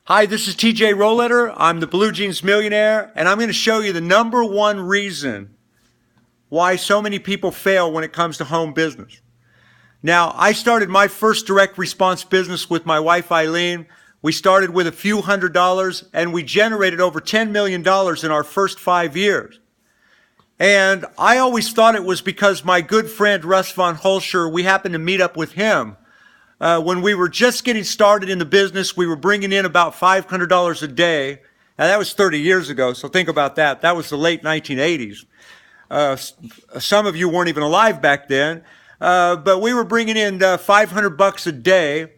Hi, this is TJ Roletter. I'm the Blue Jeans Millionaire, and I'm going to show you the number one reason why so many people fail when it comes to home business. Now, I started my first direct response business with my wife, Eileen. We started with a few $100s, and we generated over $10 million in our first 5 years. And I always thought it was because my good friend Russ Von Holscher, we happened to meet up with him. When we were just getting started in the business, we were bringing in about $500 a day. Now, that was 30 years ago, so think about that. That was the late 1980s. Some of you weren't even alive back then, but we were bringing in $500 a day.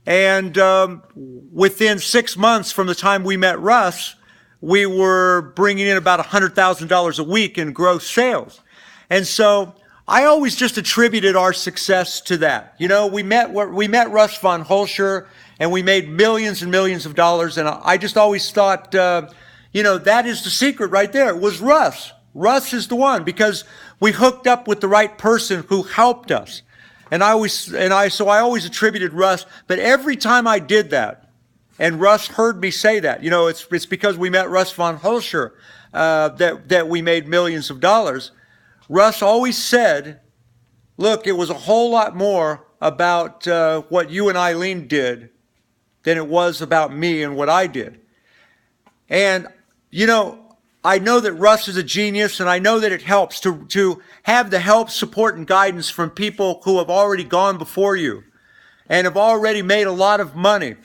And within 6 months from the time we met Russ, we were bringing in about $100,000 a week in gross sales. And so I always just attributed our success to that. You know, we met Russ Von Holscher, and we made millions and millions of dollars. And I just always thought, that is the secret right there. It was Russ. Russ is the one, because we hooked up with the right person who helped us. And I always attributed Russ. But every time I did that, and Russ heard me say that, it's because we met Russ Von Holscher that we made millions of dollars. Russ always said, look, it was a whole lot more about what you and Eileen did than it was about me and what I did. And, I know that Russ is a genius, and I know that it helps to have the help, support, and guidance from people who have already gone before you and have already made a lot of money.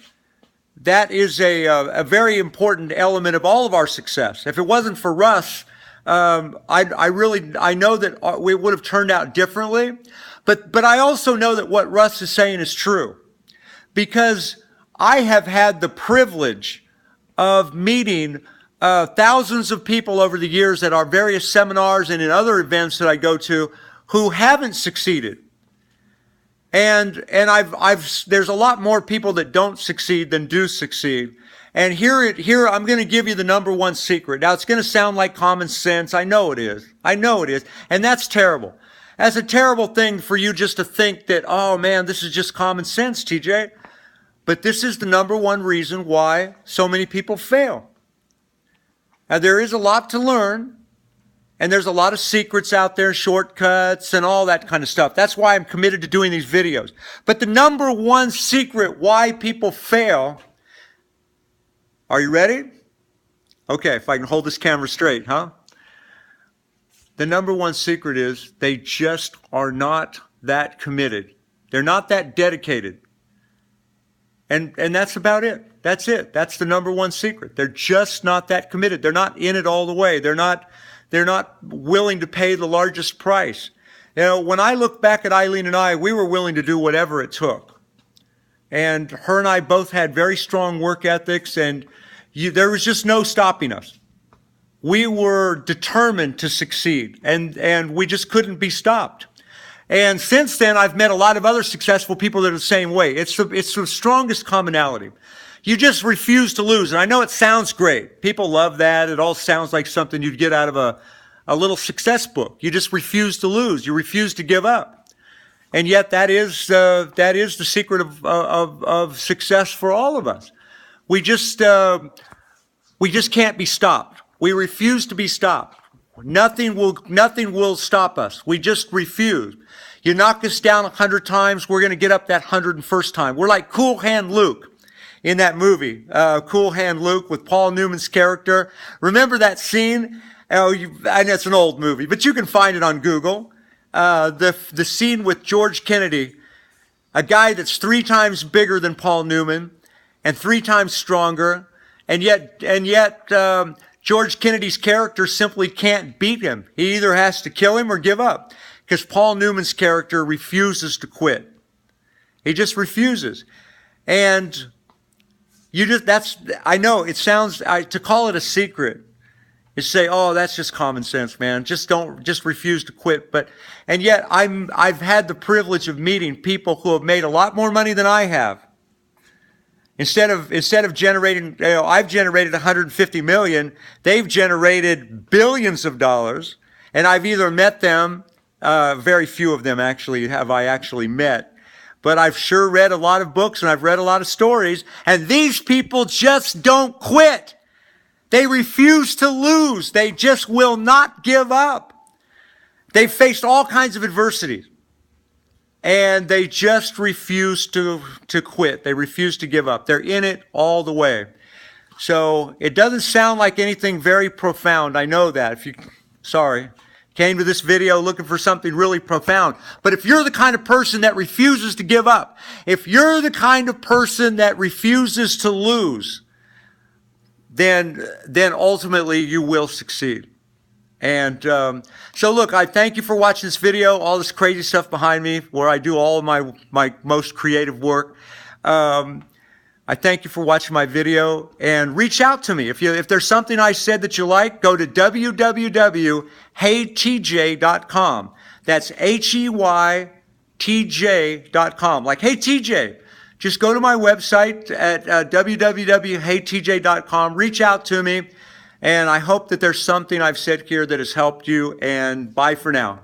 That is a very important element of all of our success. If it wasn't for Russ, I know that it would have turned out differently, but I also know that what Russ is saying is true, because I have had the privilege of meeting thousands of people over the years at our various seminars and in other events that I go to who haven't succeeded. And there's a lot more people that don't succeed than do succeed. And here I'm going to give you the number one secret. Now, it's going to sound like common sense. I know it is. And that's terrible. That's a terrible thing for you just to think that, oh man, this is just common sense, TJ. But this is the number one reason why so many people fail. Now, there is a lot to learn, and there's a lot of secrets out there, shortcuts and all that kind of stuff. That's why I'm committed to doing these videos. But the number one secret why people fail. Are you ready? Okay, if I can hold this camera straight, huh? The number one secret is they just are not that committed. They're not that dedicated. And that's about it. That's it. That's the number one secret. They're just not that committed. They're not in it all the way. They're not willing to pay the largest price. When I look back at Eileen and I, we were willing to do whatever it took. And her and I both had very strong work ethics, and there was just no stopping us. We were determined to succeed, and we just couldn't be stopped. And since then, I've met a lot of other successful people that are the same way. It's the strongest commonality. You just refuse to lose. And I know it sounds great. People love that. It all sounds like something you'd get out of a little success book. You just refuse to lose. You refuse to give up. And yet that is the secret of success for all of us. We just can't be stopped. We refuse to be stopped. Nothing will stop us. We just refuse. You knock us down 100 times, we're going to get up that 101st time. We're like Cool Hand Luke in that movie, Cool Hand Luke with Paul Newman's character. Remember that scene? I know it's an old movie, but you can find it on Google. The scene with George Kennedy, a guy that's 3 times bigger than Paul Newman and 3 times stronger, and yet George Kennedy's character simply can't beat him. He either has to kill him or give up, because Paul Newman's character refuses to quit. He just refuses. And I know it sounds, to call it a secret is say, oh, that's just common sense, man. Just refuse to quit. And yet I've had the privilege of meeting people who have made a lot more money than I have. Instead of generating, I've generated 150 million, they've generated billions of dollars, and I've either met them, very few of them actually have I actually met, but I've sure read a lot of books and I've read a lot of stories, and these people just don't quit. They refuse to lose. They just will not give up. They've faced all kinds of adversities, and they just refuse to quit. They refuse to give up. They're in it all the way. So it doesn't sound like anything very profound. I know that. If you, sorry, came to this video looking for something really profound. But if you're the kind of person that refuses to give up, if you're the kind of person that refuses to lose, then ultimately you will succeed. And so look, I thank you for watching this video, all this crazy stuff behind me where I do all of my most creative work. I thank you for watching my video, and reach out to me. If there's something I said that you like, go to www.heytj.com. That's HEYTJ.com. Like, hey, TJ. Just go to my website at www.heytj.com. Reach out to me, and I hope that there's something I've said here that has helped you, and bye for now.